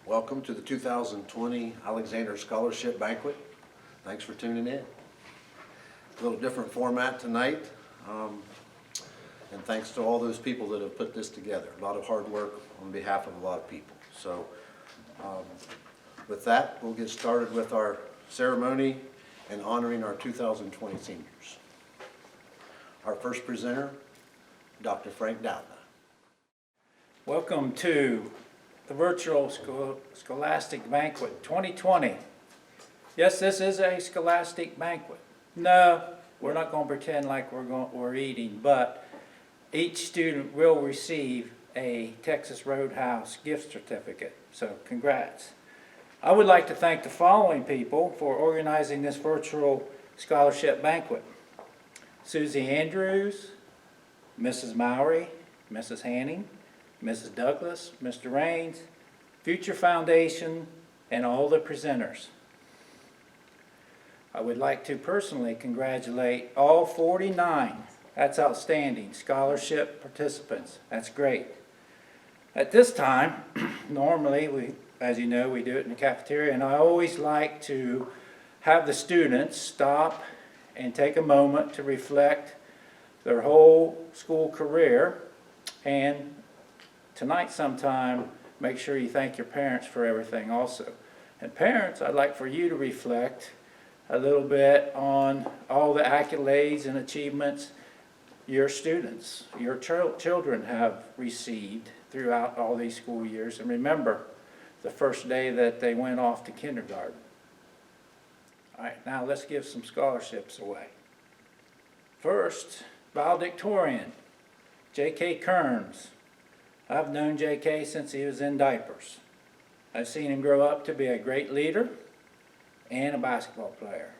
Welcome to the 2020 Alexander Scholarship Banquet. Thanks for tuning in. A little different format tonight, and thanks to all those people that have put this together. A lot of hard work on behalf of a lot of people. So with that, we'll get started with our ceremony and honoring our 2020 seniors. Our first presenter, Dr. Frank Doudna. Welcome to the virtual Scholastic Banquet 2020. Yes, this is a Scholastic Banquet. No, we're not going to pretend like we're eating, but each student will receive a Texas Roadhouse gift certificate. So congrats. I would like to thank the following people for organizing this virtual scholarship banquet. Susie Andrews, Mrs. Mowry, Mrs. Hanning, Mrs. Douglas, Mr. Raines, Future Foundation, and all the presenters. I would like to personally congratulate all 49, that's outstanding, scholarship participants. That's great. At this time, normally, as you know, we do it in the cafeteria, and I always like to have the students stop and take a moment to reflect their whole school career, and tonight sometime, make sure you thank your parents for everything also. And parents, I'd like for you to reflect a little bit on all the accolades and achievements your students, your children have received throughout all these school years. And remember the first day that they went off to kindergarten. All right, now let's give some scholarships away. First, valedictorian, J.K. Kearns. I've known J.K. since he was in diapers. I've seen him grow up to be a great leader and a basketball player.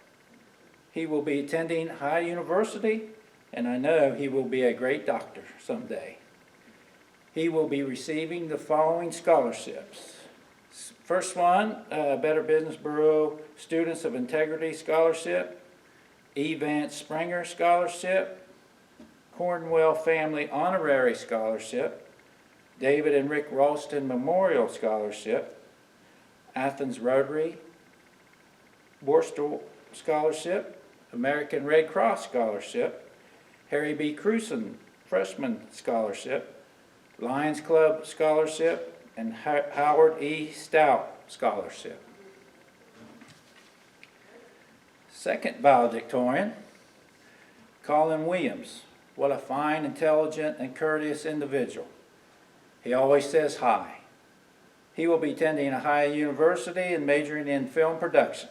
He will be attending High University, and I know he will be a great doctor someday. He will be receiving the following scholarships. First one, Better Business Bureau Students of Integrity Scholarship, E. Vance Springer Scholarship, Cornwell Family Honorary Scholarship, David and Rick Ralston Memorial Scholarship, Athens Rotary, Borstal Scholarship, American Red Cross Scholarship, Harry B. Cruson Freshman Scholarship, Lions Club Scholarship, and Howard E. Stout Scholarship. Second valedictorian, Colin Williams. What a fine, intelligent, and courteous individual. He always says hi. He will be attending Ohio University and majoring in film production.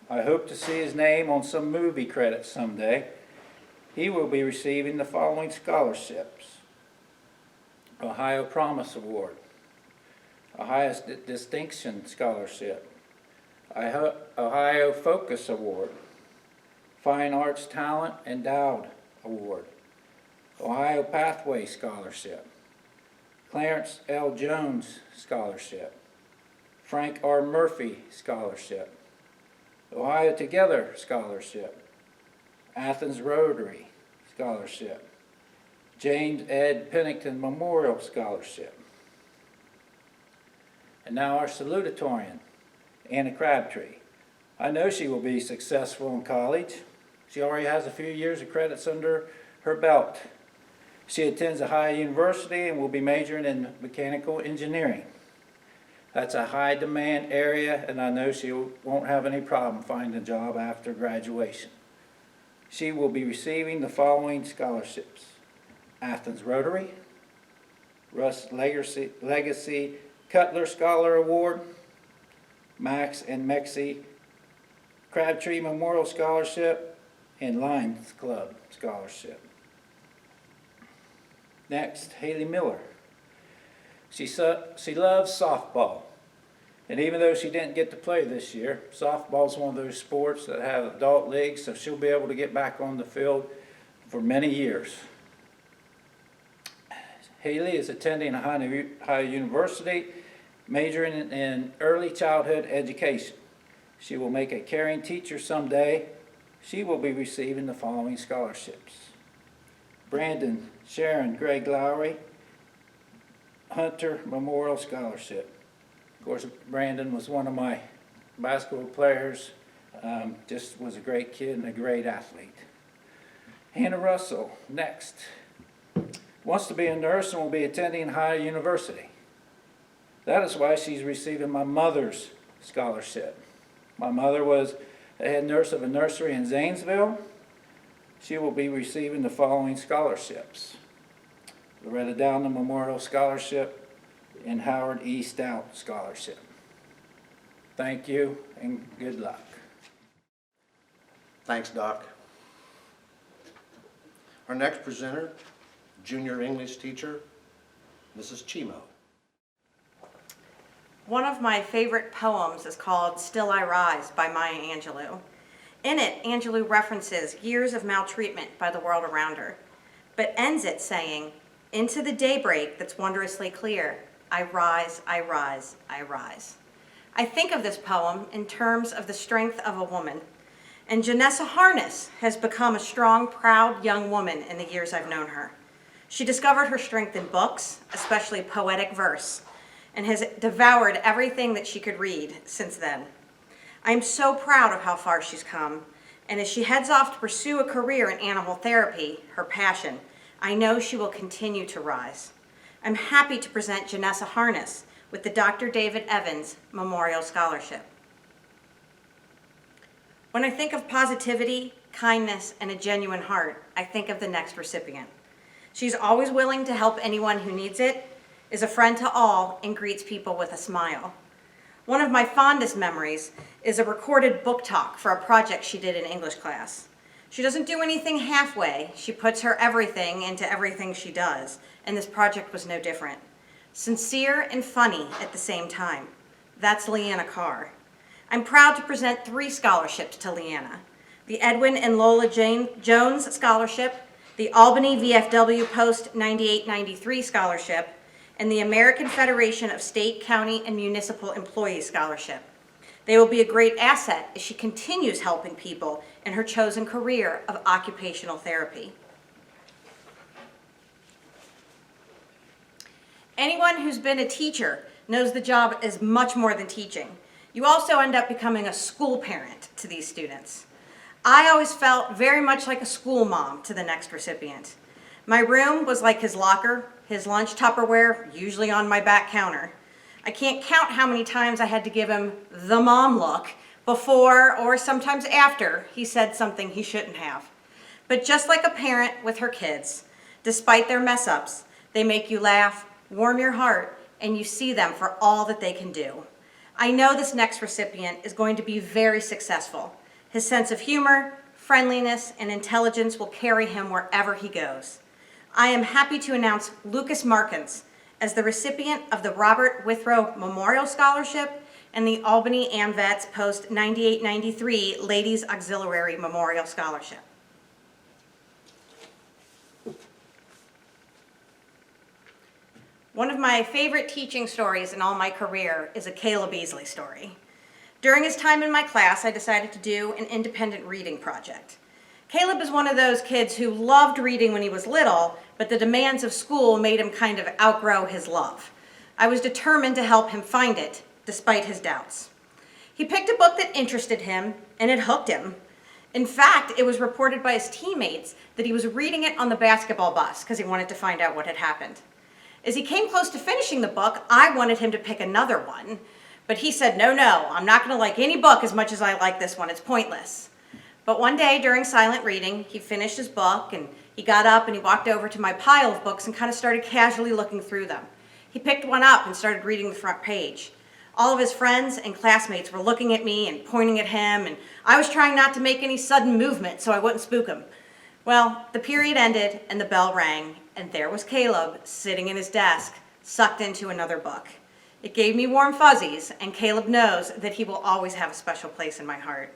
I hope to see his name on some movie credits someday. He will be receiving the following scholarships. Ohio Promise Award, Ohio Distinction Scholarship, Ohio Focus Award, Fine Arts Talent Endowed Award, Ohio Pathway Scholarship, Clarence L. Jones Scholarship, Frank R. Murphy Scholarship, Ohio Together Scholarship, Athens Rotary Scholarship, James Ed Pennington Memorial Scholarship. And now our salutatorian, Anna Crabtree. I know she will be successful in college. She already has a few years of credits under her belt. She attends Ohio University and will be majoring in mechanical engineering. That's a high demand area, and I know she won't have any problem finding a job after graduation. She will be receiving the following scholarships: Athens Rotary, Russ Legacy Cutler Scholar Award, Max and Mexi Crabtree Memorial Scholarship, and Lions Club Scholarship. Next, Haley Miller. She loves softball, and even though she didn't get to play this year, softball is one of those sports that have adult leagues, so she'll be able to get back on the field for many years. Haley is attending Ohio University, majoring in early childhood education. She will make a caring teacher someday. She will be receiving the following scholarships: Brandon, Sharon, Greg Lowry, Hunter Memorial Scholarship. Of course, Brandon was one of my basketball players, just was a great kid and a great athlete. Hannah Russell, next. Wants to be a nurse and will be attending Higher University. That is why she's receiving my mother's scholarship. My mother was the head nurse of a nursery in Zanesville. She will be receiving the following scholarships: Loretta Downham Memorial Scholarship and Howard E. Stout Scholarship. Thank you and good luck. Thanks, Doc. Our next presenter, junior English teacher, Mrs. Chimo. One of my favorite poems is called Still I Rise by Maya Angelou. In it, Angelou references years of maltreatment by the world around her, but ends it saying, "Into the daybreak that's wondrously clear, I rise, I rise, I rise." I think of this poem in terms of the strength of a woman, and Janessa Harness has become a strong, proud young woman in the years I've known her. She discovered her strength in books, especially poetic verse, and has devoured everything that she could read since then. I'm so proud of how far she's come, and as she heads off to pursue a career in animal therapy, her passion, I know she will continue to rise. I'm happy to present Janessa Harness with the Dr. David Evans Memorial Scholarship. When I think of positivity, kindness, and a genuine heart, I think of the next recipient. She's always willing to help anyone who needs it, is a friend to all, and greets people with a smile. One of my fondest memories is a recorded book talk for a project she did in English class. She doesn't do anything halfway. She puts her everything into everything she does, and this project was no different. Sincere and funny at the same time. That's Leanna Carr. I'm proud to present 3 scholarships to Leanna: the Edwin and Lola Jones Scholarship, the Albany VFW Post 9893 Scholarship, and the American Federation of State, County, and Municipal Employees Scholarship. They will be a great asset as she continues helping people in her chosen career of occupational therapy. Anyone who's been a teacher knows the job is much more than teaching. You also end up becoming a school parent to these students. I always felt very much like a school mom to the next recipient. My room was like his locker, his lunch Tupperware, usually on my back counter. I can't count how many times I had to give him the mom look before or sometimes after he said something he shouldn't have. But just like a parent with her kids, despite their mess ups, they make you laugh, warm your heart, and you see them for all that they can do. I know this next recipient is going to be very successful. His sense of humor, friendliness, and intelligence will carry him wherever he goes. I am happy to announce Lucas Markins as the recipient of the Robert Withrow Memorial Scholarship and the Albany AMVETS Post 9893 Ladies Auxiliary Memorial Scholarship. One of my favorite teaching stories in all my career is a Caleb Beasley story. During his time in my class, I decided to do an independent reading project. Caleb is one of those kids who loved reading when he was little, but the demands of school made him kind of outgrow his love. I was determined to help him find it, despite his doubts. He picked a book that interested him, and it hooked him. In fact, it was reported by his teammates that he was reading it on the basketball bus because he wanted to find out what had happened. As he came close to finishing the book, I wanted him to pick another one, but he said, no, I'm not going to like any book as much as I like this one. It's pointless. But one day during silent reading, he finished his book and he got up and he walked over to my pile of books and kind of started casually looking through them. He picked one up and started reading the front page. All of his friends and classmates were looking at me and pointing at him, and I was trying not to make any sudden movement so I wouldn't spook him. Well, the period ended and the bell rang, and there was Caleb sitting in his desk, sucked into another book. It gave me warm fuzzies, and Caleb knows that he will always have a special place in my heart.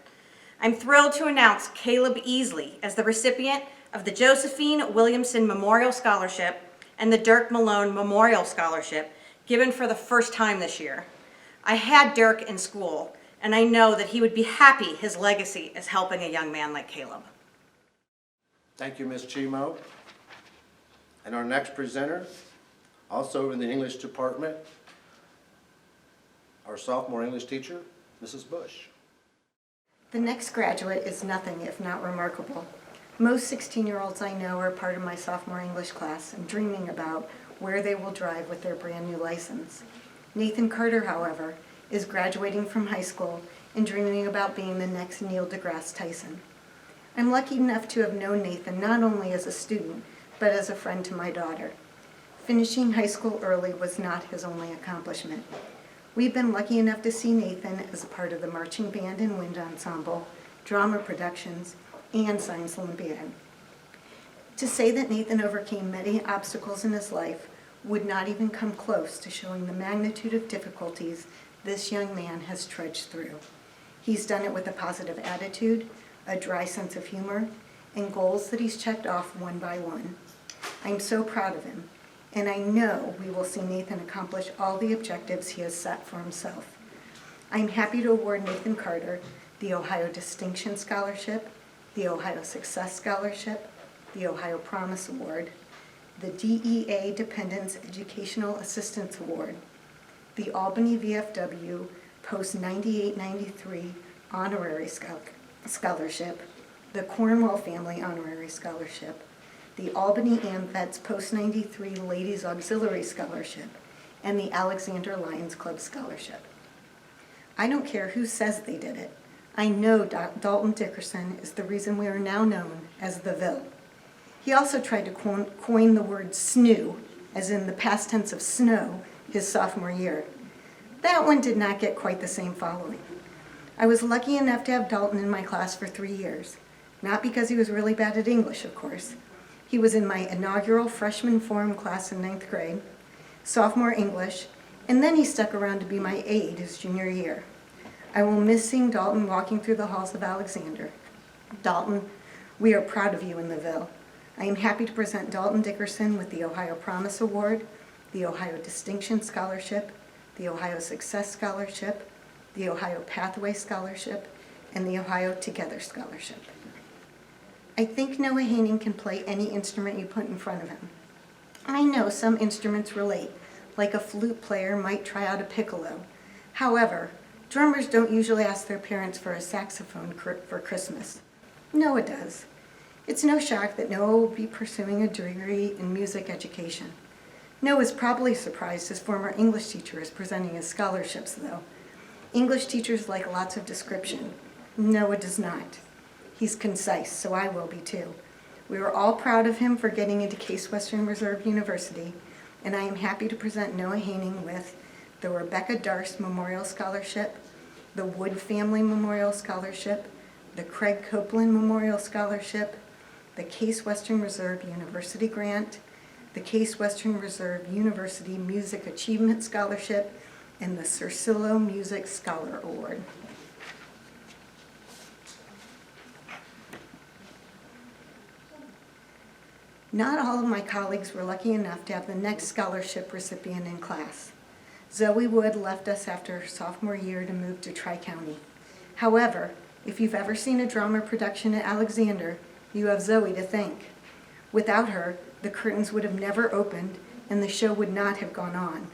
I'm thrilled to announce Caleb Easley as the recipient of the Josephine Williamson Memorial Scholarship and the Dirk Malone Memorial Scholarship, given for the first time this year. I had Dirk in school, and I know that he would be happy his legacy is helping a young man like Caleb. Thank you, Ms. Chimo. And our next presenter, also in the English department, our sophomore English teacher, Mrs. Bush. The next graduate is nothing if not remarkable. Most 16-year-olds I know are part of my sophomore English class and dreaming about where they will drive with their brand new license. Nathan Carter, however, is graduating from high school and dreaming about being the next Neil deGrasse Tyson. I'm lucky enough to have known Nathan not only as a student, but as a friend to my daughter. Finishing high school early was not his only accomplishment. We've been lucky enough to see Nathan as a part of the marching band and wind ensemble, drama productions, and Science Olympiad. To say that Nathan overcame many obstacles in his life would not even come close to showing the magnitude of difficulties this young man has trudged through. He's done it with a positive attitude, a dry sense of humor, and goals that he's checked off one by one. I'm so proud of him, and I know we will see Nathan accomplish all the objectives he has set for himself. I'm happy to award Nathan Carter the Ohio Distinction Scholarship, the Ohio Success Scholarship, the Ohio Promise Award, the DEA Dependents Educational Assistance Award, the Albany VFW Post 9893 Honorary Scholarship, the Cornwall Family Honorary Scholarship, the Albany AmVets Post 93 Ladies Auxiliary Scholarship, and the Alexander Lions Club Scholarship. I don't care who says they did it. I know Dalton Dickerson is the reason we are now known as the Ville. He also tried to coin the word snoo, as in the past tense of snow, his sophomore year. That one did not get quite the same following. I was lucky enough to have Dalton in my class for 3 years. Not because he was really bad at English, of course. He was in my inaugural freshman forum class in 9th grade, sophomore English, and then he stuck around to be my aide his junior year. I will miss seeing Dalton walking through the halls of Alexander. Dalton, we are proud of you in the Ville. I am happy to present Dalton Dickerson with the Ohio Promise Award, the Ohio Distinction Scholarship, the Ohio Success Scholarship, the Ohio Pathway Scholarship, and the Ohio Together Scholarship. I think Noah Haining can play any instrument you put in front of him. I know some instruments relate, like a flute player might try out a piccolo. However, drummers don't usually ask their parents for a saxophone for Christmas. Noah does. It's no shock that Noah will be pursuing a degree in music education. Noah's probably surprised his former English teacher is presenting his scholarships, though. English teachers like lots of description. Noah does not. He's concise, so I will be too. We were all proud of him for getting into Case Western Reserve University, and I am happy to present Noah Haining with the Rebecca Darst Memorial Scholarship, the Wood Family Memorial Scholarship, the Craig Copeland Memorial Scholarship, the Case Western Reserve University Grant, the Case Western Reserve University Music Achievement Scholarship, and the Cercillo Music Scholar Award. Not all of my colleagues were lucky enough to have the next scholarship recipient in class. Zoe Wood left us after her sophomore year to move to Tri-County. However, if you've ever seen a drama production at Alexander, you have Zoe to thank. Without her, the curtains would have never opened and the show would not have gone on.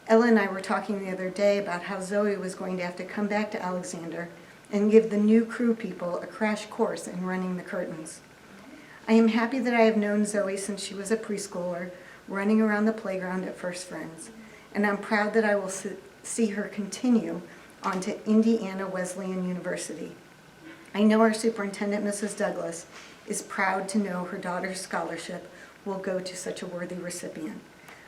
Ella and I were talking the other day about how Zoe was going to have to come back to Alexander and give the new crew people a crash course in running the curtains. I am happy that I have known Zoe since she was a preschooler, running around the playground at First Friends, and I'm proud that I will see her continue on to Indiana Wesleyan University. I know our superintendent, Mrs. Douglas, is proud to know her daughter's scholarship will go to such a worthy recipient.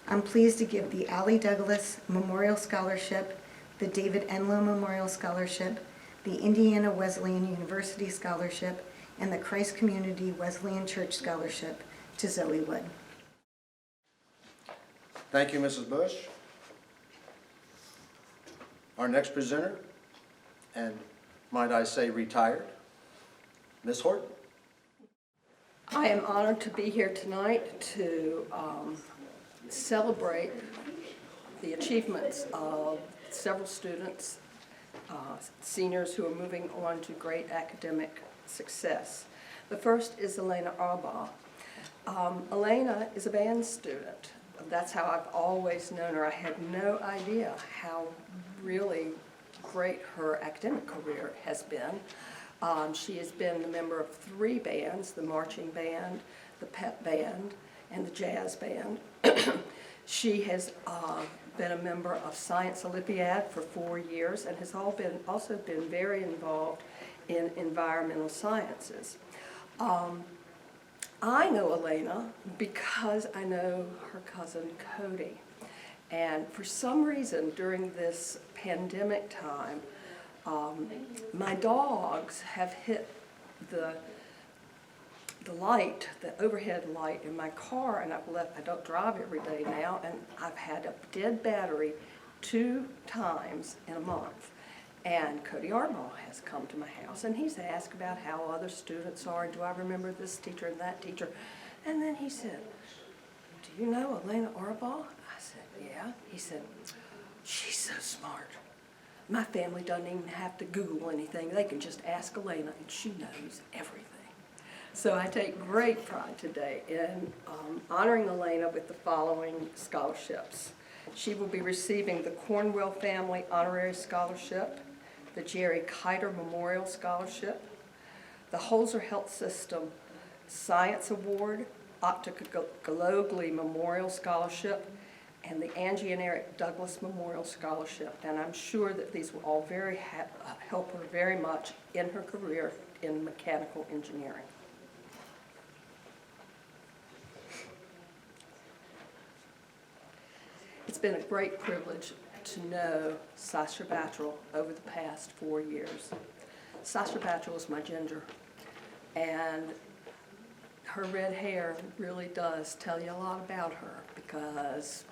I'm pleased to give the Allie Douglas Memorial Scholarship, the David Enlow Memorial Scholarship, the Indiana Wesleyan University Scholarship, and the Christ Community Wesleyan Church Scholarship to Zoe Wood. Thank you, Mrs. Bush. Our next presenter, and might I say retired, Ms. Horton. I am honored to be here tonight to celebrate the achievements of several students, seniors who are moving on to great academic success. The first is Elena Arbaugh. Elena is a band student. That's how I've always known her. I had no idea how really great her academic career has been. She has been a member of 3 bands, the marching band, the pep band, and the jazz band. She has been a member of Science Olympiad for 4 years and has also been very involved in environmental sciences. I know Elena because I know her cousin Cody. And for some reason during this pandemic time, my dogs have hit the light, the overhead light in my car, and I don't drive every day now, and I've had a dead battery 2 times in a month. And Cody Arbaugh has come to my house, and he's asked about how other students are, and do I remember this teacher and that teacher. And then he said, "Do you know Elena Arbaugh?" I said, "Yeah." He said, "She's so smart. My family doesn't even have to Google anything. They can just ask Elena, and she knows everything." So I take great pride today in honoring Elena with the following scholarships. She will be receiving the Cornwell Family Honorary Scholarship, the Jerry Kiter Memorial Scholarship, the Holzer Health System Science Award, Octagalogly Memorial Scholarship, and the Angie and Eric Douglas Memorial Scholarship. And I'm sure that these will all help her very much in her career in mechanical engineering. It's been a great privilege to know Sasha Battrell over the past 4 years. Sasha Battrell is my ginger, and her red hair really does tell you a lot about her, because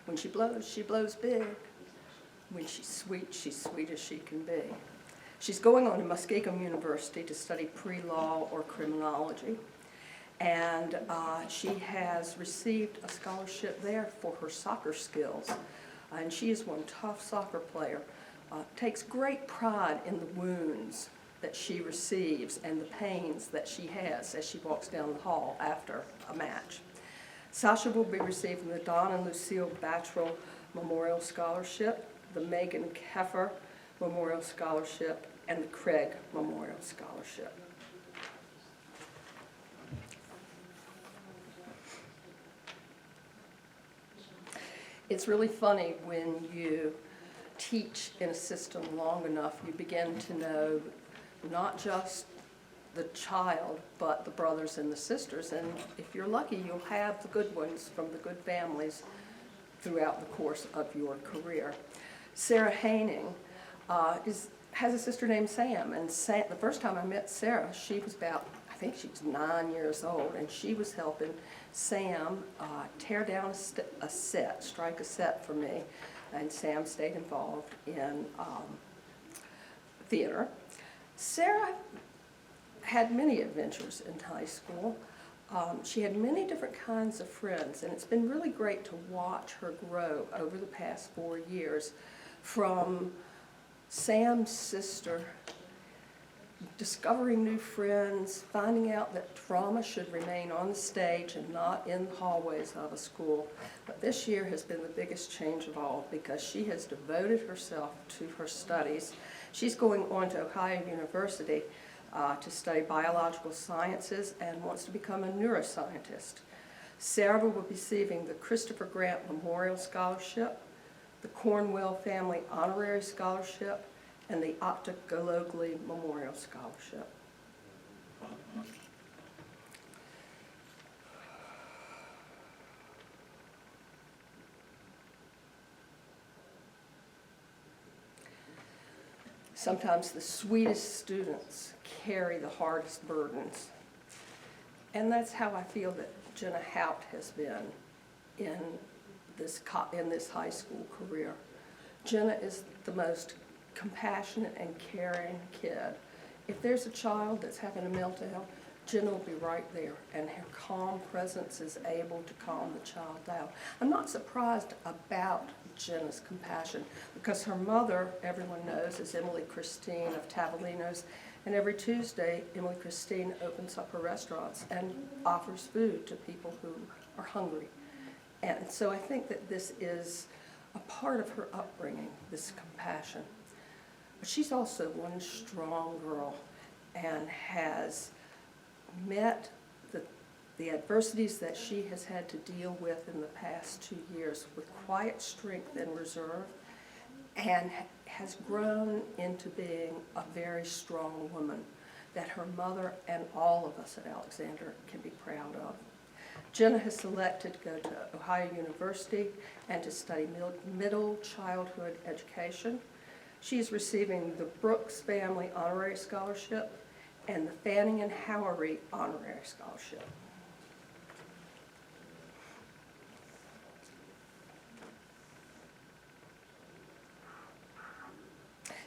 when she blows big. When she's sweet as she can be. She's going on to Muskingum University to study pre-law or criminology. And she has received a scholarship there for her soccer skills. And she is one tough soccer player. Takes great pride in the wounds that she receives and the pains that she has as she walks down the hall after a match. Sasha will be receiving the Don and Lucille Battrell Memorial Scholarship, the Megan Keffer Memorial Scholarship, and the Craig Memorial Scholarship. It's really funny when you teach in a system long enough, you begin to know not just the child, but the brothers and the sisters. And if you're lucky, you'll have the good ones from the good families throughout the course of your career. Sarah Haining has a sister named Sam. And the first time I met Sarah, she was I think she was 9 years old, and she was helping Sam tear down a set, strike a set for me, and Sam stayed involved in theater. Sarah had many adventures in high school. She had many different kinds of friends, and it's been really great to watch her grow over the past 4 years, from Sam's sister, discovering new friends, finding out that drama should remain on the stage and not in the hallways of a school. But this year has been the biggest change of all, because she has devoted herself to her studies. She's going on to Ohio University to study biological sciences and wants to become a neuroscientist. Sarah will be receiving the Christopher Grant Memorial Scholarship, the Cornwell Family Honorary Scholarship, and the Octagalogly Memorial Scholarship. Sometimes the sweetest students carry the hardest burdens. And that's how I feel that Jenna Hout has been in this high school career. Jenna is the most compassionate and caring kid. If there's a child that's having a meltdown, Jenna will be right there, and her calm presence is able to calm the child down. I'm not surprised about Jenna's compassion, because her mother, everyone knows, is Emily Christine of Tavolino's, And every Tuesday, Emily Christine opens up her restaurants and offers food to people who are hungry. And so I think that this is a part of her upbringing, this compassion. But she's also one strong girl and has met the adversities that she has had to deal with in the past 2 years with quiet strength and reserve, and has grown into being a very strong woman that her mother and all of us at Alexander can be proud of. Jenna has selected to go to Ohio University and to study middle childhood education. She is receiving the Brooks Family Honorary Scholarship and the Fanning and Howery Honorary Scholarship.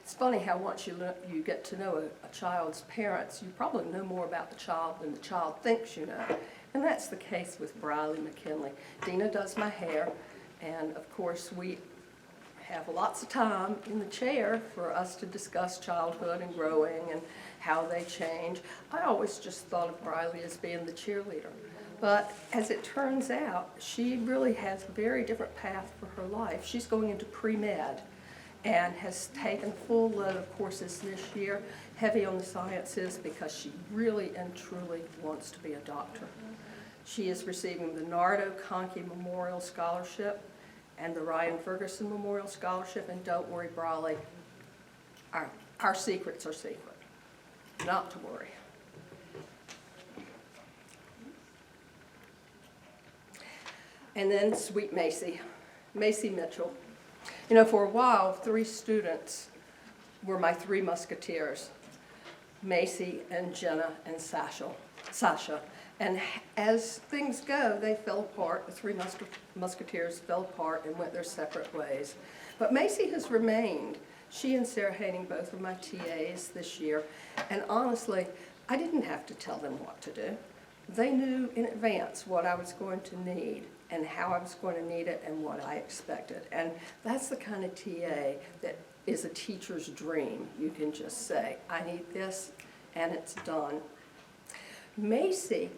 It's funny how once you get to know a child's parents, you probably know more about the child than the child thinks you know. And that's the case with Briley McKinley. Dina does my hair, and of course we have lots of time in the chair for us to discuss childhood and growing and how they change. I always just thought of Briley as being the cheerleader. But as it turns out, she really has a very different path for her life. She's going into pre-med and has taken full load of courses this year, heavy on the sciences, because she really and truly wants to be a doctor. She is receiving the Nardo Conkey Memorial Scholarship and the Ryan Ferguson Memorial Scholarship, and don't worry, Brawley, our secrets are secret. Not to worry. And then sweet Macy Mitchell. You know, for a while, 3 students were my 3 musketeers, Macy and Jenna and Sasha. And as things go, they fell apart. The 3 musketeers fell apart and went their separate ways. But Macy has remained. She and Sarah Hayning both were my TAs this year. And honestly, I didn't have to tell them what to do. They knew in advance what I was going to need and how I was going to need it and what I expected. And that's the kind of TA that is a teacher's dream. You can just say, I need this, and it's done. Macy,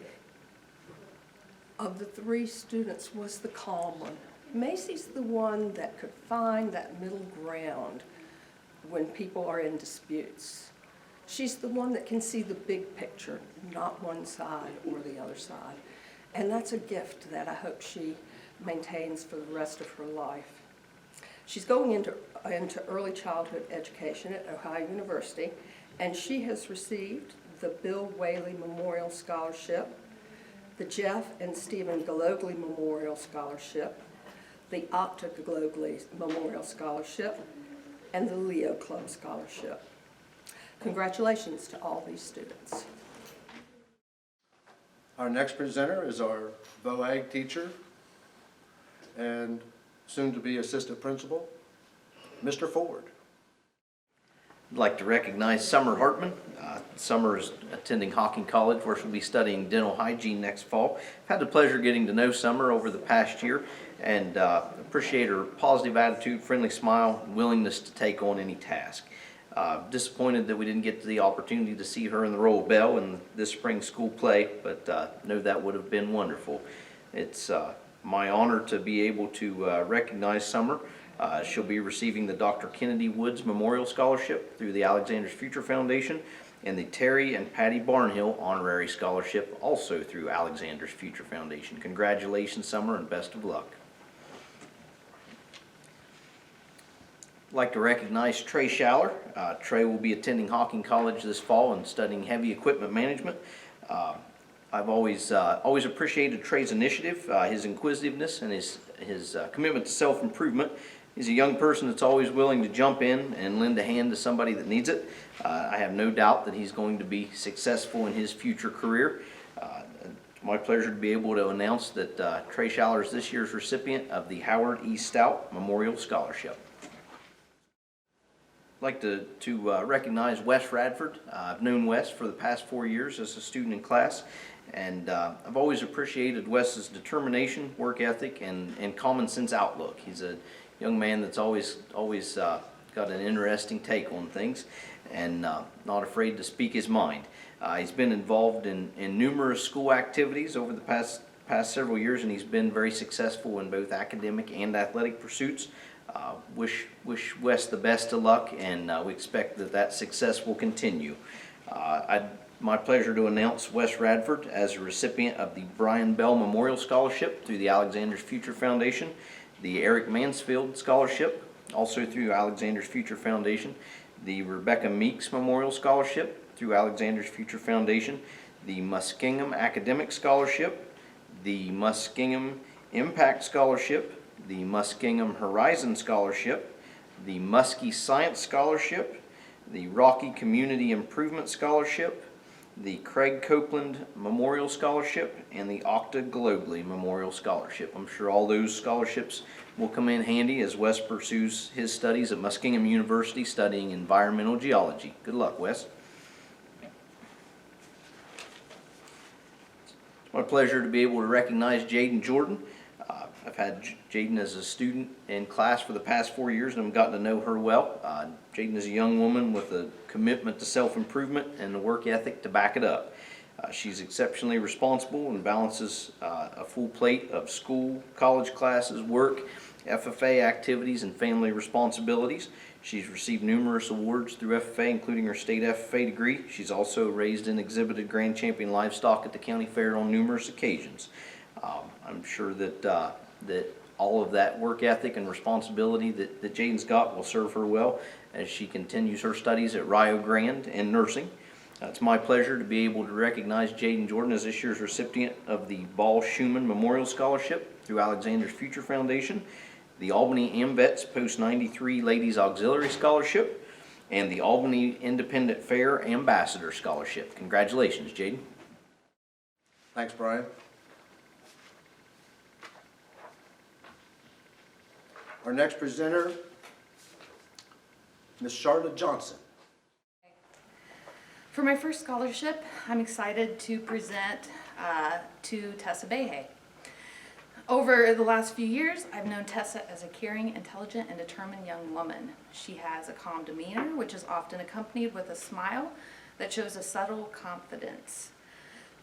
of the 3 students, was the calm one. Macy's the one that could find that middle ground when people are in disputes. She's the one that can see the big picture, not one side or the other side. And that's a gift that I hope she maintains for the rest of her life. She's going into early childhood education at Ohio University, and she has received the Bill Whaley Memorial Scholarship, the Jeff and Stephen Galogly Memorial Scholarship, the Octa Galogly Memorial Scholarship, and the Leo Club Scholarship. Congratulations to all these students. Our next presenter is our VOAG teacher and soon-to-be assistant principal, Mr. Ford. I'd like to recognize Summer Hartman. Summer is attending Hocking College, where she'll be studying dental hygiene next fall. I've had the pleasure of getting to know Summer over the past year, and appreciate her positive attitude, friendly smile, and willingness to take on any task. Disappointed that we didn't get the opportunity to see her in the role of Belle in this spring school play, but know that would have been wonderful. It's my honor to be able to recognize Summer. She'll be receiving the Dr. Kennedy Woods Memorial Scholarship through the Alexander's Future Foundation and the Terry and Patty Barnhill Honorary Scholarship also through Alexander's Future Foundation. Congratulations, Summer, and best of luck. I'd like to recognize Trey Schaller. Trey will be attending Hocking College this fall and studying heavy equipment management. I've always appreciated Trey's initiative, his inquisitiveness, and his commitment to self-improvement. He's a young person that's always willing to jump in and lend a hand to somebody that needs it. I have no doubt that he's going to be successful in his future career. It's my pleasure to be able to announce that Trey Schaller is this year's recipient of the Howard E. Stout Memorial Scholarship. I'd like to recognize Wes Radford. I've known Wes for the past 4 years as a student in class, and I've always appreciated Wes's determination, work ethic, and common sense outlook. He's a young man that's always got an interesting take on things and not afraid to speak his mind. He's been involved in numerous school activities over the past several years, and he's been very successful in both academic and athletic pursuits. Wish Wes the best of luck, and we expect that success will continue. My pleasure to announce Wes Radford as a recipient of the Brian Bell Memorial Scholarship through the Alexander's Future Foundation, the Eric Mansfield Scholarship, also through Alexander's Future Foundation, the Rebecca Meeks Memorial Scholarship through Alexander's Future Foundation, the Muskingum Academic Scholarship, the Muskingum Impact Scholarship, the Muskingum Horizon Scholarship, the Muskie Science Scholarship, the Rocky Community Improvement Scholarship, the Craig Copeland Memorial Scholarship, and the Octa Globally Memorial Scholarship. I'm sure all those scholarships will come in handy as Wes pursues his studies at Muskingum University studying environmental geology. Good luck, Wes. It's my pleasure to be able to recognize Jaden Jordan. I've had Jaden as a student in class for the past 4 years, and I've gotten to know her well. Jaden is a young woman with a commitment to self-improvement and a work ethic to back it up. She's exceptionally responsible and balances a full plate of school, college classes, work, FFA activities, and family responsibilities. She's received numerous awards through FFA, including her state FFA degree. She's also raised and exhibited Grand Champion livestock at the county fair on numerous occasions. I'm sure that all of that work ethic and responsibility that Jaden's got will serve her well as she continues her studies at Rio Grande and nursing. It's my pleasure to be able to recognize Jaden Jordan as this year's recipient of the Ball Schumann Memorial Scholarship through Alexander's Future Foundation, the Albany AMVETS Post 93 Ladies Auxiliary Scholarship, and the Albany Independent Fair Ambassador Scholarship. Congratulations, Jaden. Thanks, Brian. Our next presenter, Ms. Charlotte Johnson. For my first scholarship, I'm excited to present to Tessa Behe. Over the last few years, I've known Tessa as a caring, intelligent, and determined young woman. She has a calm demeanor, which is often accompanied with a smile that shows a subtle confidence.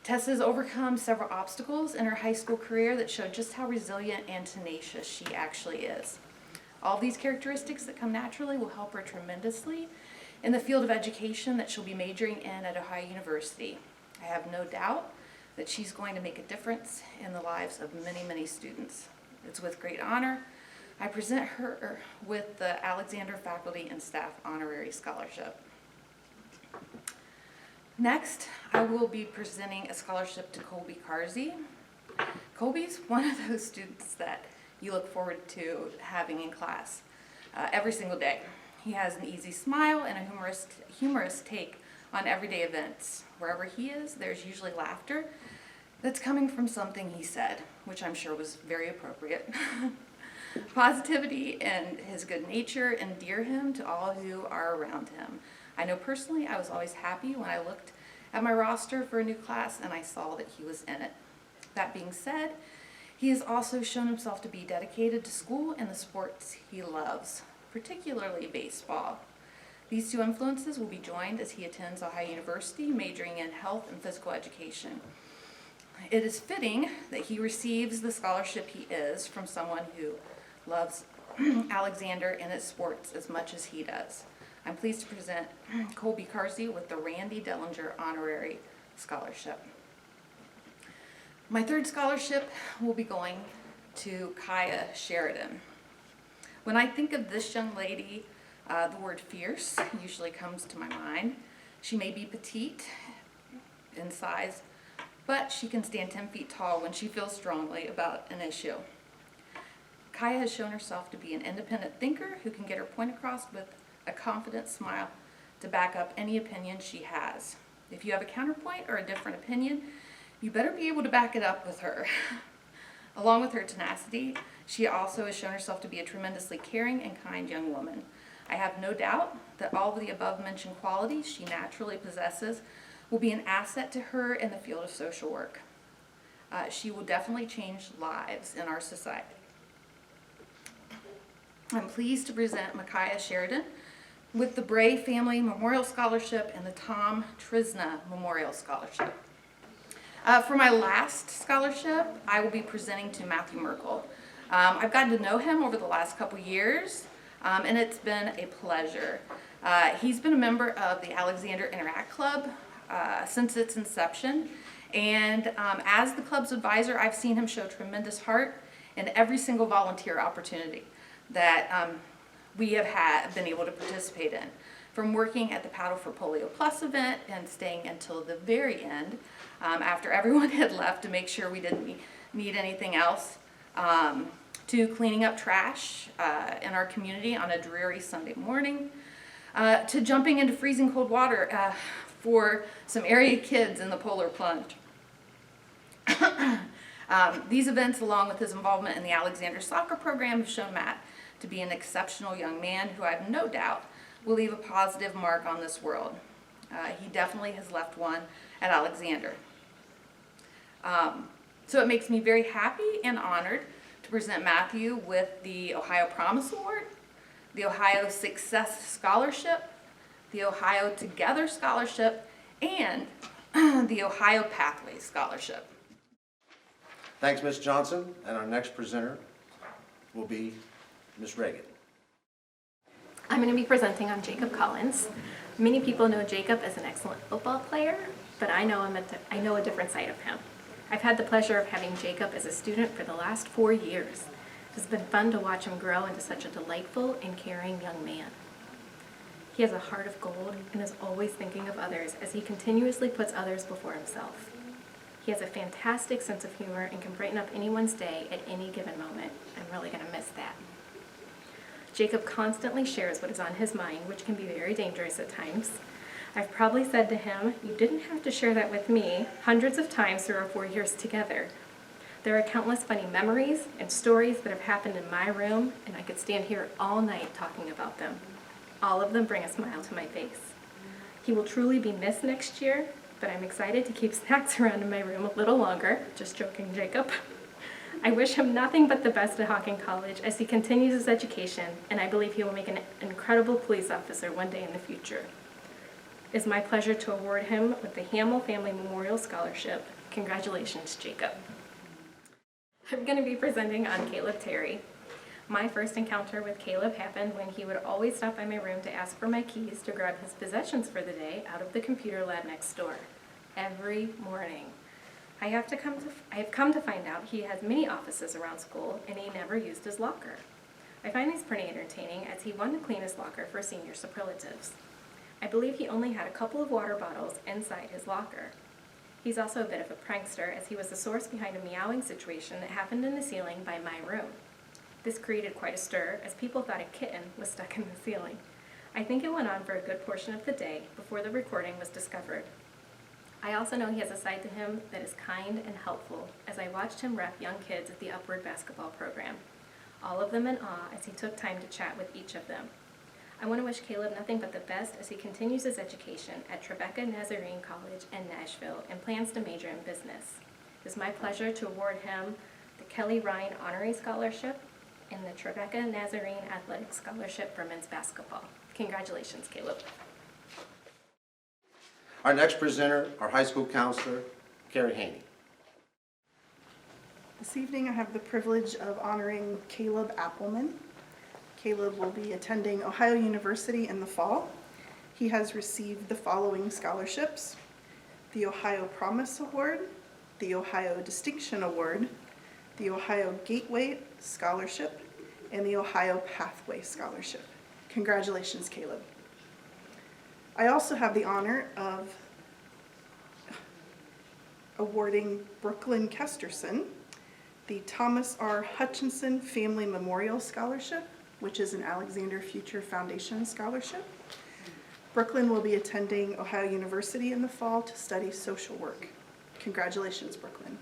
Tessa has overcome several obstacles in her high school career that show just how resilient and tenacious she actually is. All these characteristics that come naturally will help her tremendously in the field of education that she'll be majoring in at Ohio University. I have no doubt that she's going to make a difference in the lives of many, many students. It's with great honor I present her with the Alexander Faculty and Staff Honorary Scholarship. Next, I will be presenting a scholarship to Colby Carsey. Colby's one of those students that you look forward to having in class every single day. He has an easy smile and a humorous take on everyday events. Wherever he is, there's usually laughter that's coming from something he said, which I'm sure was very appropriate. Positivity and his good nature endear him to all who are around him. I know personally I was always happy when I looked at my roster for a new class and I saw that he was in it. That being said, he has also shown himself to be dedicated to school and the sports he loves, particularly baseball. These two influences will be joined as he attends Ohio University, majoring in health and physical education. It is fitting that he receives the scholarship he is from someone who loves Alexander and its sports as much as he does. I'm pleased to present Colby Carsey with the Randy Dellinger Honorary Scholarship. My third scholarship will be going to Kaya Sheridan. When I think of this young lady, the word fierce usually comes to my mind. She may be petite in size, but she can stand 10 feet tall when she feels strongly about an issue. Kaya has shown herself to be an independent thinker who can get her point across with a confident smile to back up any opinion she has. If you have a counterpoint or a different opinion, you better be able to back it up with her. Along with her tenacity, she also has shown herself to be a tremendously caring and kind young woman. I have no doubt that all of the above-mentioned qualities she naturally possesses will be an asset to her in the field of social work. She will definitely change lives in our society. I'm pleased to present Micaiah Sheridan with the Bray Family Memorial Scholarship and the Tom Trisna Memorial Scholarship. For my last scholarship, I will be presenting to Matthew Merkel. I've gotten to know him over the last couple years, and it's been a pleasure. He's been a member of the Alexander Interact Club since its inception, and as the club's advisor, I've seen him show tremendous heart in every single volunteer opportunity that we have been able to participate in. From working at the Paddle for Polio Plus event and staying until the very end, after everyone had left to make sure we didn't need anything else, to cleaning up trash in our community on a dreary Sunday morning, to jumping into freezing cold water for some area kids in the polar plunge. These events, along with his involvement in the Alexander soccer program, have shown Matt to be an exceptional young man who I have no doubt will leave a positive mark on this world. He definitely has left one at Alexander. So it makes me very happy and honored to present Matthew with the Ohio Promise Award, the Ohio Success Scholarship, the Ohio Together Scholarship, and the Ohio Pathway Scholarship. Thanks, Ms. Johnson. And our next presenter will be Ms. Reagan. I'm going to be presenting on Jacob Collins. Many people know Jacob as an excellent football player, but I know a different side of him. I've had the pleasure of having Jacob as a student for the last 4 years. It's been fun to watch him grow into such a delightful and caring young man. He has a heart of gold and is always thinking of others as he continuously puts others before himself. He has a fantastic sense of humor and can brighten up anyone's day at any given moment. I'm really going to miss that. Jacob constantly shares what is on his mind, which can be very dangerous at times. I've probably said to him, "You didn't have to share that with me," hundreds of times through our 4 years together. There are countless funny memories and stories that have happened in my room, and I could stand here all night talking about them. All of them bring a smile to my face. He will truly be missed next year, but I'm excited to keep snacks around in my room a little longer. Just joking, Jacob. I wish him nothing but the best at Hocking College as he continues his education, and I believe he will make an incredible police officer one day in the future. It is my pleasure to award him with the Hamill Family Memorial Scholarship. Congratulations, Jacob. I'm going to be presenting on Caleb Terry. My first encounter with Caleb happened when he would always stop by my room to ask for my keys to grab his possessions for the day out of the computer lab next door. Every morning. I have come to find out he has many offices around school and he never used his locker. I find these pretty entertaining as he wanted to clean his locker for senior superlatives. I believe he only had a couple of water bottles inside his locker. He's also a bit of a prankster as he was the source behind a meowing situation that happened in the ceiling by my room. This created quite a stir as people thought a kitten was stuck in the ceiling. I think it went on for a good portion of the day before the recording was discovered. I also know he has a side to him that is kind and helpful as I watched him rep young kids at the Upward basketball program, all of them in awe as he took time to chat with each of them. I want to wish Caleb nothing but the best as he continues his education at Tribeca Nazarene College in Nashville and plans to major in business. It is my pleasure to award him the Kelly Ryan Honorary Scholarship and the Tribeca Nazarene Athletic Scholarship for men's basketball. Congratulations, Caleb. Our next presenter, our high school counselor, Carrie Haney. This evening I have the privilege of honoring Caleb Appelman. Caleb will be attending Ohio University in the fall. He has received the following scholarships: the Ohio Promise Award, the Ohio Distinction Award, the Ohio Gateway Scholarship, and the Ohio Pathway Scholarship. Congratulations, Caleb. I also have the honor of awarding Brooklyn Kesterson the Thomas R. Hutchinson Family Memorial Scholarship, which is an Alexander Future Foundation Scholarship. Brooklyn will be attending Ohio University in the fall to study social work. Congratulations, Brooklyn.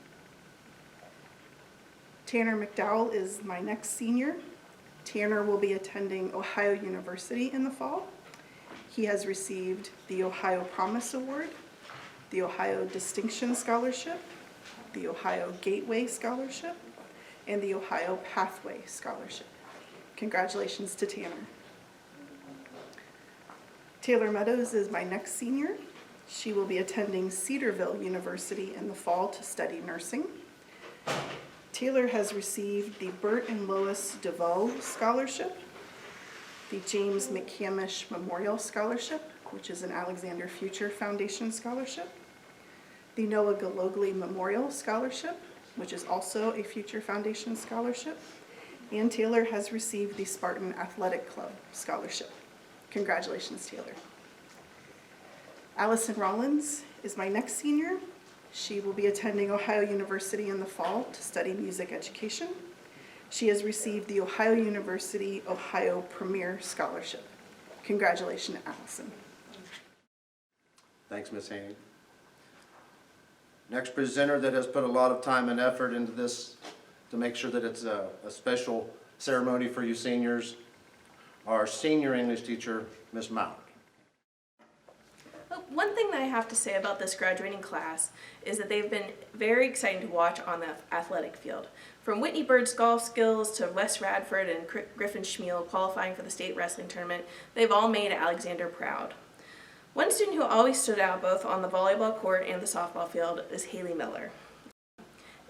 Tanner McDowell is my next senior. Tanner will be attending Ohio University in the fall. He has received the Ohio Promise Award, the Ohio Distinction Scholarship, the Ohio Gateway Scholarship, and the Ohio Pathway Scholarship. Congratulations to Tanner. Taylor Meadows is my next senior. She will be attending Cedarville University in the fall to study nursing. Taylor has received the Bert and Lois DeVoe Scholarship, the James McCamish Memorial Scholarship, which is an Alexander Future Foundation Scholarship, the Noah Gologly Memorial Scholarship, which is also a Future Foundation Scholarship, and Taylor has received the Spartan Athletic Club Scholarship. Congratulations, Taylor. Allison Rollins is my next senior. She will be attending Ohio University in the fall to study music education. She has received the Ohio University Ohio Premier Scholarship. Congratulations, Allison. Thanks, Ms. Haney. Next presenter that has put a lot of time and effort into this to make sure that it's a special ceremony for you seniors, our senior English teacher, Ms. Mount. One thing that I have to say about this graduating class is that they've been very exciting to watch on the athletic field. From Whitney Bird's golf skills to Wes Radford and Griffin Schmiel qualifying for the state wrestling tournament, they've all made Alexander proud. One student who always stood out both on the volleyball court and the softball field is Haley Miller.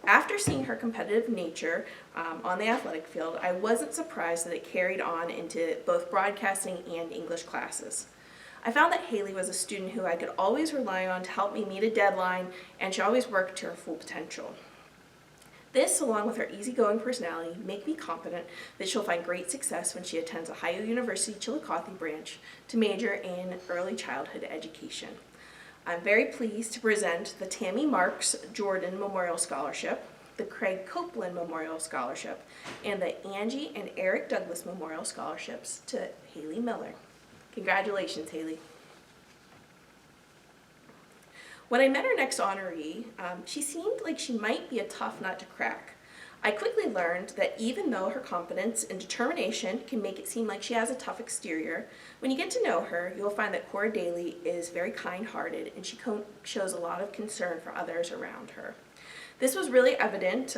After seeing her competitive nature on the athletic field, I wasn't surprised that it carried on into both broadcasting and English classes. I found that Haley was a student who I could always rely on to help me meet a deadline, and she always worked to her full potential. This, along with her easygoing personality, make me confident that she'll find great success when she attends Ohio University Chillicothe branch to major in early childhood education. I'm very pleased to present the Tammy Marks Jordan Memorial Scholarship, the Craig Copeland Memorial Scholarship, and the Angie and Eric Douglas Memorial Scholarships to Haley Miller. Congratulations, Haley. When I met our next honoree, she seemed like she might be a tough nut to crack. I quickly learned that even though her confidence and determination can make it seem like she has a tough exterior, when you get to know her, you'll find that Cora Daly is very kind-hearted and she shows a lot of concern for others around her. This was really evident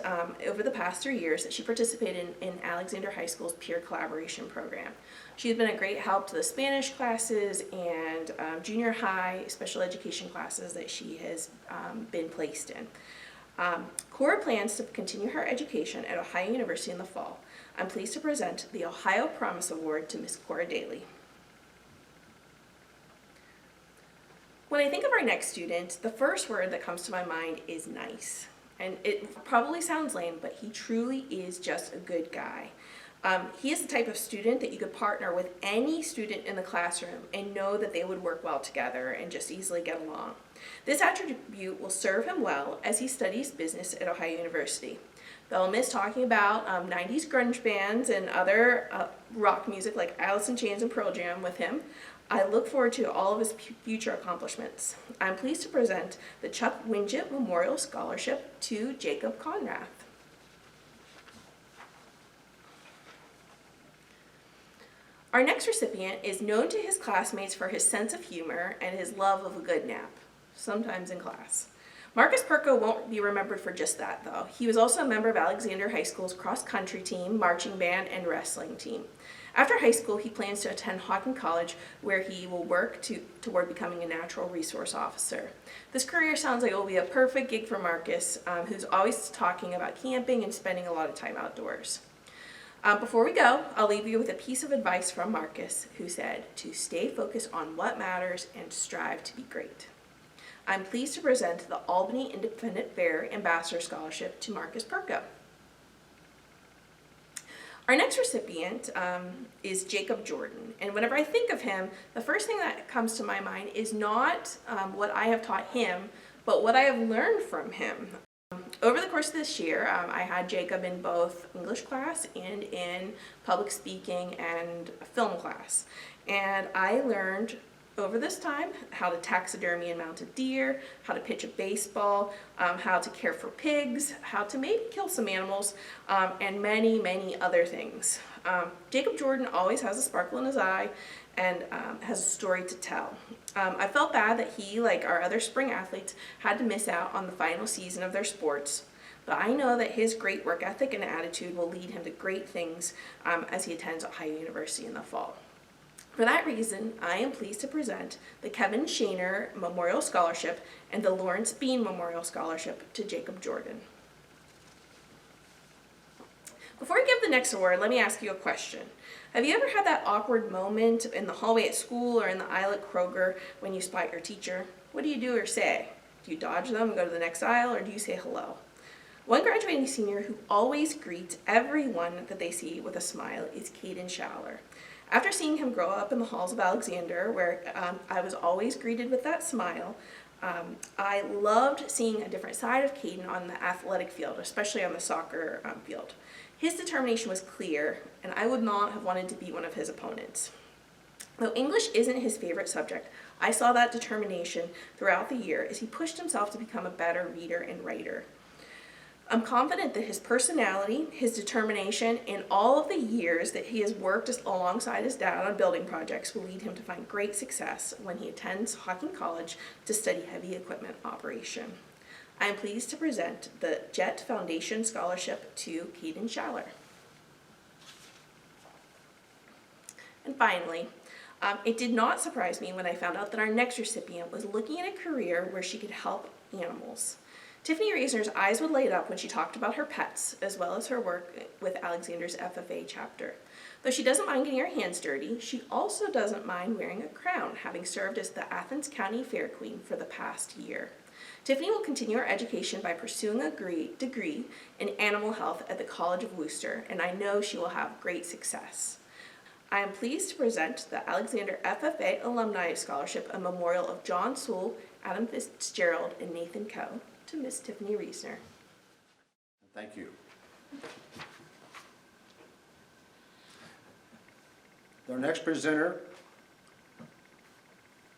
over the past 3 years that she participated in Alexander High School's peer collaboration program. She's been a great help to the Spanish classes and junior high special education classes that she has been placed in. Cora plans to continue her education at Ohio University in the fall. I'm pleased to present the Ohio Promise Award to Ms. Cora Daly. When I think of our next student, the first word that comes to my mind is nice. And it probably sounds lame, but he truly is just a good guy. He is the type of student that you could partner with any student in the classroom and know that they would work well together and just easily get along. This attribute will serve him well as he studies business at Ohio University. Though I'll miss talking about 90s grunge bands and other rock music like Alice in Chains and Pearl Jam with him, I look forward to all of his future accomplishments. I'm pleased to present the Chuck Winget Memorial Scholarship to Jacob Conrath. Our next recipient is known to his classmates for his sense of humor and his love of a good nap, sometimes in class. Marcus Perko won't be remembered for just that, though. He was also a member of Alexander High School's cross-country team, marching band, and wrestling team. After high school, he plans to attend Hockin College, where he will work toward becoming a natural resource officer. This career sounds like it will be a perfect gig for Marcus, who's always talking about camping and spending a lot of time outdoors. Before we go, I'll leave you with a piece of advice from Marcus, who said to stay focused on what matters and strive to be great. I'm pleased to present the Albany Independent Fair Ambassador Scholarship to Marcus Perko. Our next recipient is Jacob Jordan, and whenever I think of him, the first thing that comes to my mind is not what I have taught him, but what I have learned from him. Over the course of this year, I had Jacob in both English class and in public speaking and film class, and I learned over this time how to taxidermy and mount a deer, how to pitch a baseball, how to care for pigs, how to maybe kill some animals, and many, many other things. Jacob Jordan always has a sparkle in his eye and has a story to tell. I felt bad that he, like our other spring athletes, had to miss out on the final season of their sports, but I know that his great work ethic and attitude will lead him to great things as he attends Ohio University in the fall. For that reason, I am pleased to present the Kevin Shaner Memorial Scholarship and the Lawrence Bean Memorial Scholarship to Jacob Jordan. Before I give the next award, let me ask you a question. Have you ever had that awkward moment in the hallway at school or in the aisle at Kroger when you spot your teacher? What do you do or say? Do you dodge them and go to the next aisle, or do you say hello? One graduating senior who always greets everyone that they see with a smile is Caden Schaller. After seeing him grow up in the halls of Alexander, where I was always greeted with that smile, I loved seeing a different side of Caden on the athletic field, especially on the soccer field. His determination was clear, and I would not have wanted to be one of his opponents. Though English isn't his favorite subject, I saw that determination throughout the year as he pushed himself to become a better reader and writer. I'm confident that his personality, his determination, and all of the years that he has worked alongside his dad on building projects will lead him to find great success when he attends Hocking College to study heavy equipment operation. I am pleased to present the Jet Foundation Scholarship to Caden Schaller. And finally, it did not surprise me when I found out that our next recipient was looking at a career where she could help animals. Tiffany Reisner's eyes would light up when she talked about her pets, as well as her work with Alexander's FFA chapter. Though she doesn't mind getting her hands dirty, she also doesn't mind wearing a crown, having served as the Athens County Fair Queen for the past year. Tiffany will continue her education by pursuing a degree in animal health at the College of Worcester, and I know she will have great success. I am pleased to present the Alexander FFA Alumni Scholarship and Memorial of John Sewell, Adam Fitzgerald, and Nathan Coe to Miss Tiffany Reisner. Thank you. Our next presenter,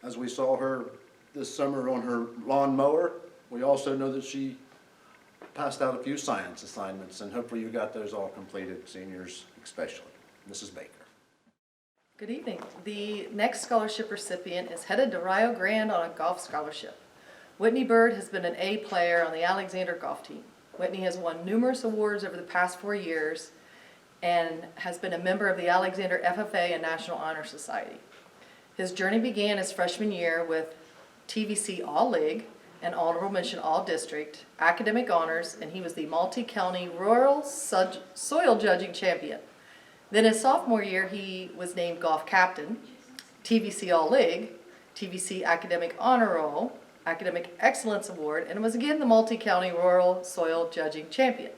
as we saw her this summer on her lawn mower, we also know that she passed out a few science assignments, and hopefully you got those all completed, seniors especially. Mrs. Baker. Good evening. The next scholarship recipient is headed to Rio Grande on a golf scholarship. Whitney Bird has been an A player on the Alexander golf team. Whitney has won numerous awards over the past 4 years and has been a member of the Alexander FFA and National Honor Society. His journey began his freshman year with TVC All-League and Honorable Mention All-District, academic honors, and he was the multi-county rural soil judging champion. Then his sophomore year, he was named golf captain, TVC All-League, TVC Academic Honor Roll, Academic Excellence Award, and was again the multi-county rural soil judging champion.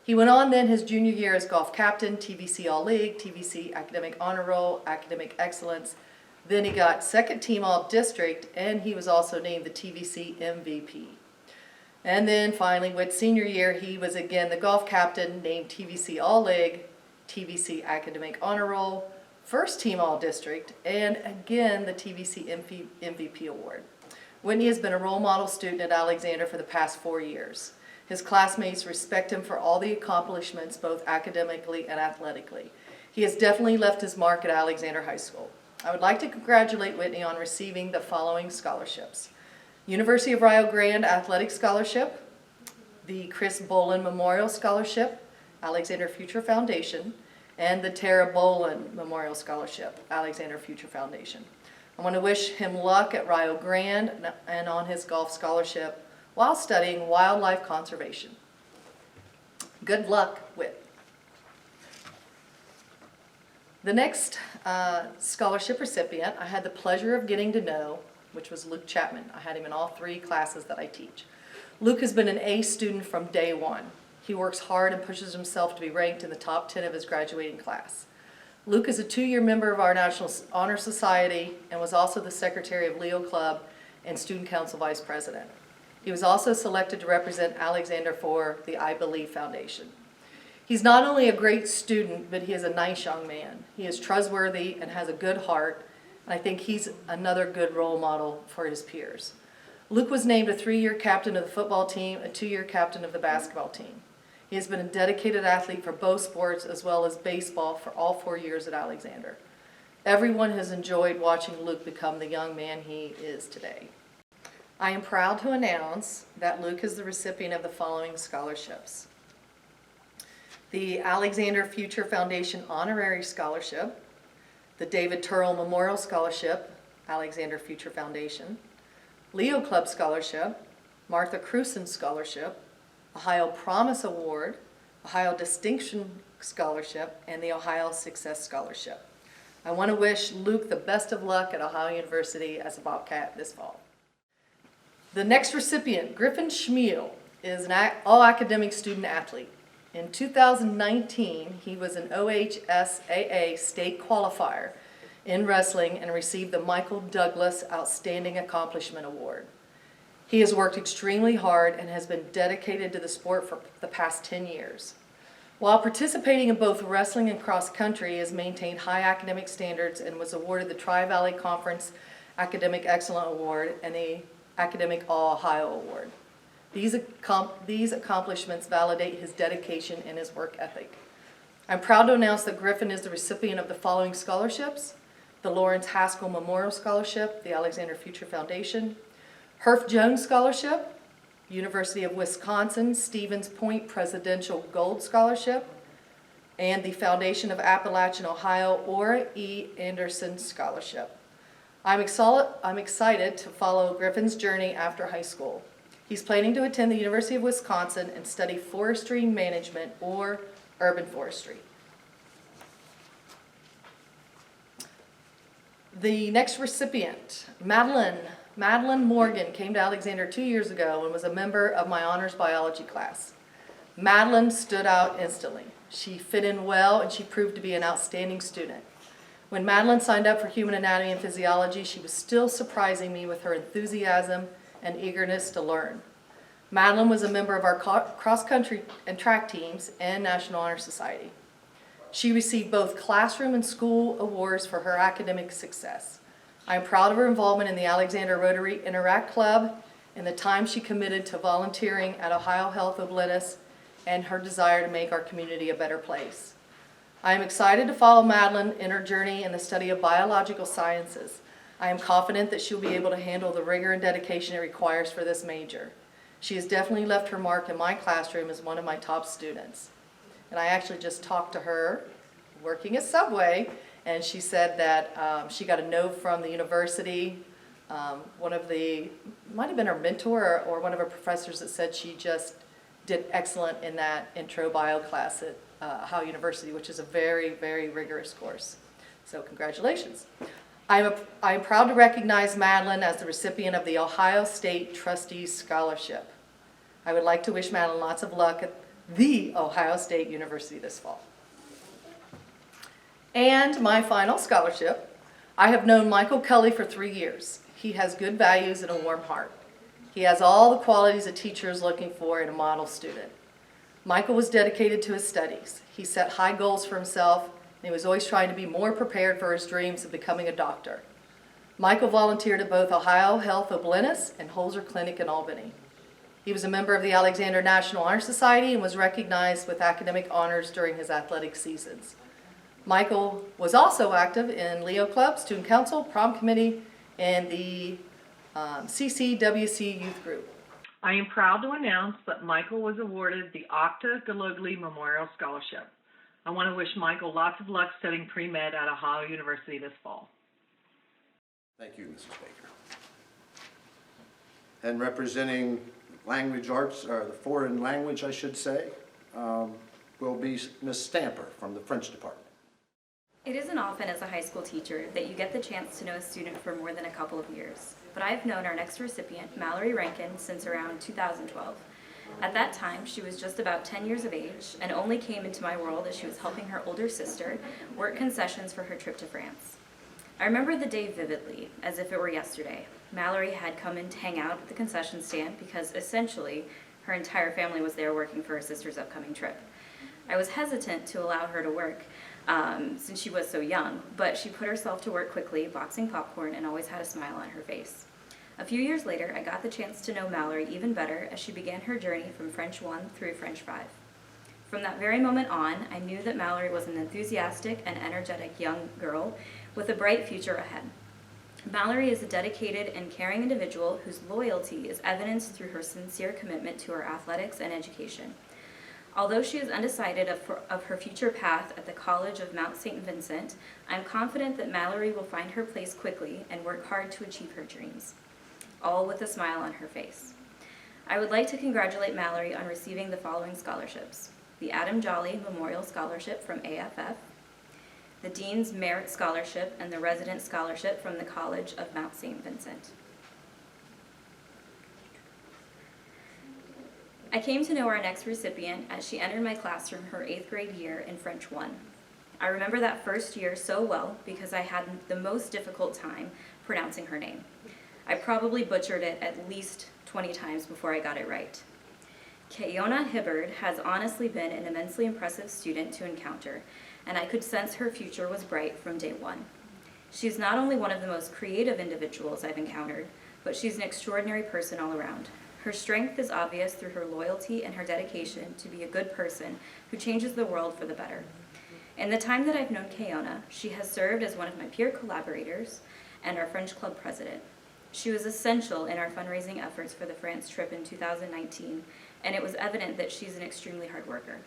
He went on then his junior year as golf captain, TVC All-League, TVC Academic Honor Roll, Academic Excellence. Then he got second team All-District, and he was also named the TVC MVP. And then finally, with senior year, he was again the golf captain, named TVC All-League, TVC Academic Honor Roll, first team All-District, and again the TVC MVP Award. Whitney has been a role model student at Alexander for the past 4 years. His classmates respect him for all the accomplishments, both academically and athletically. He has definitely left his mark at Alexander High School. I would like to congratulate Whitney on receiving the following scholarships: University of Rio Grande Athletic Scholarship, the Chris Bolin Memorial Scholarship, Alexander Future Foundation, and the Tara Bolin Memorial Scholarship, Alexander Future Foundation. I want to wish him luck at Rio Grande and on his golf scholarship while studying wildlife conservation. Good luck, Whit. The next scholarship recipient I had the pleasure of getting to know, which was Luke Chapman. I had him in all 3 classes that I teach. Luke has been an A student from day one. He works hard and pushes himself to be ranked in the top 10 of his graduating class. Luke is a 2-year member of our National Honor Society and was also the secretary of Leo Club and student council vice president. He was also selected to represent Alexander for the I Believe Foundation. He's not only a great student, but he is a nice young man. He is trustworthy and has a good heart, and I think he's another good role model for his peers. Luke was named a 3-year captain of the football team, a 2-year captain of the basketball team. He has been a dedicated athlete for both sports as well as baseball for all 4 years at Alexander. Everyone has enjoyed watching Luke become the young man he is today. I am proud to announce that Luke is the recipient of the following scholarships. The Alexander Future Foundation Honorary Scholarship, the David Turrell Memorial Scholarship, Alexander Future Foundation, Leo Club Scholarship, Martha Cruson Scholarship, Ohio Promise Award, Ohio Distinction Scholarship, and the Ohio Success Scholarship. I want to wish Luke the best of luck at Ohio University as a Bobcat this fall. The next recipient, Griffin Schmiel, is an all-academic student athlete. In 2019, he was an OHSAA state qualifier in wrestling and received the Michael Douglas Outstanding Accomplishment Award. He has worked extremely hard and has been dedicated to the sport for the past 10 years. While participating in both wrestling and cross country, he has maintained high academic standards and was awarded the Tri-Valley Conference Academic Excellence Award and the Academic All-Ohio Award. These accomplishments validate his dedication and his work ethic. I'm proud to announce that Griffin is the recipient of the following scholarships: the Lawrence Haskell Memorial Scholarship, the Alexander Future Foundation, Herff Jones Scholarship, University of Wisconsin Stevens Point Presidential Gold Scholarship, and the Foundation of Appalachian Ohio Ora E. Anderson Scholarship. I'm excited to follow Griffin's journey after high school. He's planning to attend the University of Wisconsin and study forestry management or urban forestry. The next recipient, Madeline Morgan, came to Alexander 2 years ago and was a member of my honors biology class. Madeline stood out instantly. She fit in well and she proved to be an outstanding student. When Madeline signed up for human anatomy and physiology, she was still surprising me with her enthusiasm and eagerness to learn. Madeline was a member of our cross-country and track teams and National Honor Society. She received both classroom and school awards for her academic success. I am proud of her involvement in the Alexander Rotary Interact Club and the time she committed to volunteering at Ohio Health Oblinus and her desire to make our community a better place. I am excited to follow Madeline in her journey in the study of biological sciences. I am confident that she'll be able to handle the rigor and dedication it requires for this major. She has definitely left her mark in my classroom as one of my top students. And I actually just talked to her working at Subway, and she said that she got a note from the university. One of the, might have been her mentor or one of her professors, that said she just did excellent in that intro bio class at Ohio University, which is a very, very rigorous course. So congratulations. I am proud to recognize Madeline as the recipient of the Ohio State Trustees Scholarship. I would like to wish Madeline lots of luck at the Ohio State University this fall. And my final scholarship, I have known Michael Cully for 3 years. He has good values and a warm heart. He has all the qualities a teacher is looking for in a model student. Michael was dedicated to his studies. He set high goals for himself, and he was always trying to be more prepared for his dreams of becoming a doctor. Michael volunteered at both Ohio Health Oblinus and Holzer Clinic in Albany. He was a member of the Alexander National Honor Society and was recognized with academic honors during his athletic seasons. Michael was also active in Leo Club, Student Council, Prom Committee, and the CCWC Youth Group. I am proud to announce that Michael was awarded the Octa Galogli Memorial Scholarship. I want to wish Michael lots of luck studying pre-med at Ohio University this fall. Thank you, Mrs. Baker. And representing language arts, or the foreign language, I should say, will be Ms. Stamper from the French department. It isn't often as a high school teacher that you get the chance to know a student for more than a couple of years, but I've known our next recipient, Mallory Rankin, since around 2012. At that time, she was just about 10 years of age and only came into my world as she was helping her older sister work concessions for her trip to France. I remember the day vividly, as if it were yesterday. Mallory had come in to hang out at the concession stand because essentially her entire family was there working for her sister's upcoming trip. I was hesitant to allow her to work since she was so young, but she put herself to work quickly, boxing popcorn, and always had a smile on her face. A few years later, I got the chance to know Mallory even better as she began her journey from French 1 through French 5. From that very moment on, I knew that Mallory was an enthusiastic and energetic young girl with a bright future ahead. Mallory is a dedicated and caring individual whose loyalty is evidenced through her sincere commitment to her athletics and education. Although she is undecided of her future path at the College of Mount St. Vincent, I am confident that Mallory will find her place quickly and work hard to achieve her dreams, all with a smile on her face. I would like to congratulate Mallory on receiving the following scholarships: the Adam Jolly Memorial Scholarship from AFF, the Dean's Merit Scholarship, and the Resident Scholarship from the College of Mount St. Vincent. I came to know our next recipient as she entered my classroom her 8th grade year in French 1. I remember that first year so well because I had the most difficult time pronouncing her name. I probably butchered it at least 20 times before I got it right. Keona Hibbard has honestly been an immensely impressive student to encounter, and I could sense her future was bright from day one. She's not only one of the most creative individuals I've encountered, but she's an extraordinary person all around. Her strength is obvious through her loyalty and her dedication to be a good person who changes the world for the better. In the time that I've known Keona, she has served as one of my peer collaborators and our French Club president. She was essential in our fundraising efforts for the France trip in 2019, and it was evident that she's an extremely hard worker.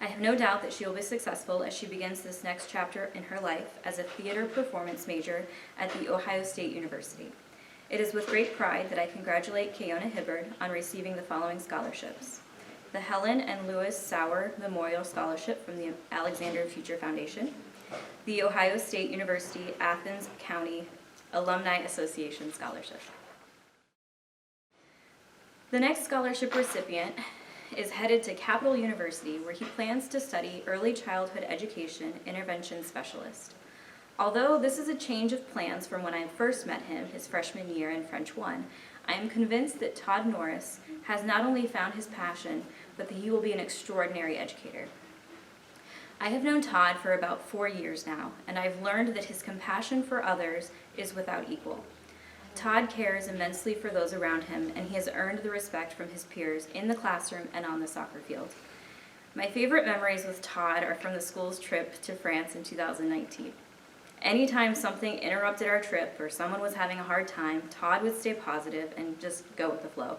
I have no doubt that she will be successful as she begins this next chapter in her life as a theater performance major at The Ohio State University. It is with great pride that I congratulate Keona Hibbard on receiving the following scholarships: the Helen and Louis Sauer Memorial Scholarship from the Alexander Future Foundation, the Ohio State University Athens County Alumni Association Scholarship. The next scholarship recipient is headed to Capital University, where he plans to study early childhood education intervention specialist. Although this is a change of plans from when I first met him his freshman year in French 1, I am convinced that Todd Norris has not only found his passion, but that he will be an extraordinary educator. I have known Todd for about 4 years now, and I've learned that his compassion for others is without equal. Todd cares immensely for those around him, and he has earned the respect from his peers in the classroom and on the soccer field. My favorite memories with Todd are from the school's trip to France in 2019. Anytime something interrupted our trip or someone was having a hard time, Todd would stay positive and just go with the flow.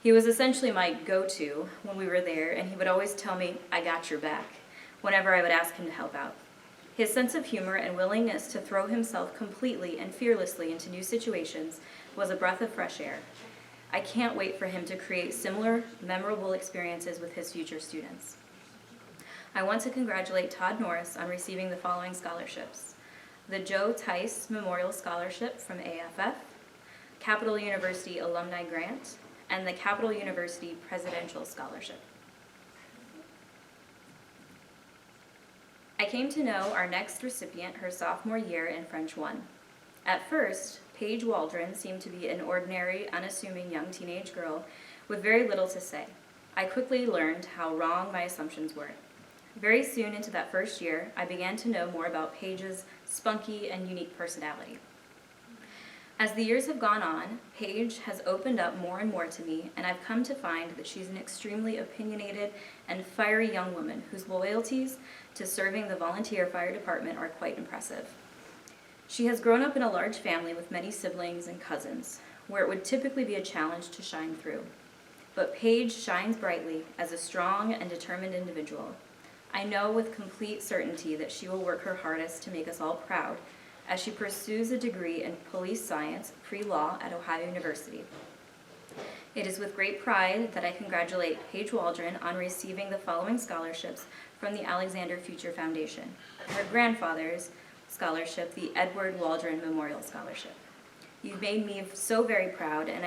He was essentially my go-to when we were there, and he would always tell me, "I got your back," whenever I would ask him to help out. His sense of humor and willingness to throw himself completely and fearlessly into new situations was a breath of fresh air. I can't wait for him to create similar, memorable experiences with his future students. I want to congratulate Todd Norris on receiving the following scholarships: the Joe Tice Memorial Scholarship from AFF, Capital University Alumni Grant, and the Capital University Presidential Scholarship. I came to know our next recipient her sophomore year in French 1. At first, Paige Waldron seemed to be an ordinary, unassuming young teenage girl with very little to say. I quickly learned how wrong my assumptions were. Very soon into that first year, I began to know more about Paige's spunky and unique personality. As the years have gone on, Paige has opened up more and more to me, and I've come to find that she's an extremely opinionated and fiery young woman whose loyalties to serving the volunteer fire department are quite impressive. She has grown up in a large family with many siblings and cousins, where it would typically be a challenge to shine through. But Paige shines brightly as a strong and determined individual. I know with complete certainty that she will work her hardest to make us all proud as she pursues a degree in police science pre-law at Ohio University. It is with great pride that I congratulate Paige Waldron on receiving the following scholarships from the Alexander Future Foundation: her grandfather's scholarship, the Edward Waldron Memorial Scholarship. You've made me so very proud, and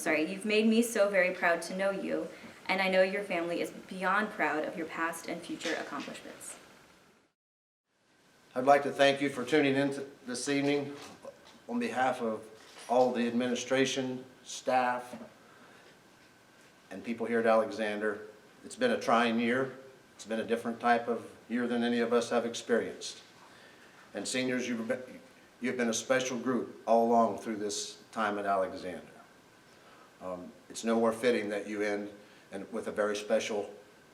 you've made me so very proud to know you, and I know your family is beyond proud of your past and future accomplishments. I'd like to thank you for tuning in this evening on behalf of all the administration, staff, and people here at Alexander. It's been a trying year. It's been a different type of year than any of us have experienced. And seniors, you've been a special group all along through this time at Alexander. It's no more fitting that you end with a very special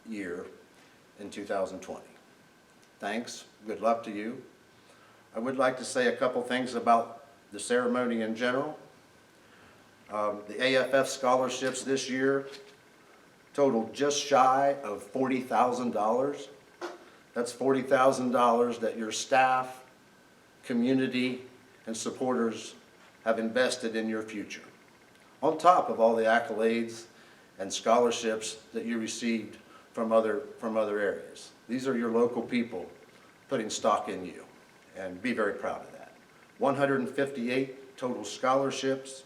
year in 2020. Thanks. Good luck to you. I would like to say a couple things about the ceremony in general. The AFF scholarships this year totaled just shy of $40,000. That's $40,000 that your staff, community, and supporters have invested in your future, on top of all the accolades and scholarships that you received from other areas. These are your local people putting stock in you, and be very proud of that. 158 total scholarships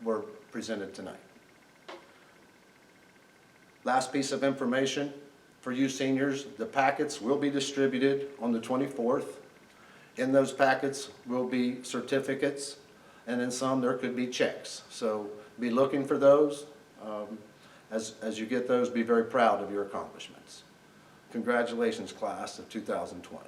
were presented tonight. Last piece of information for you seniors, the packets will be distributed on the 24th. In those packets will be certificates, and in some there could be checks. So be looking for those. As you get those, be very proud of your accomplishments. Congratulations, class of 2020.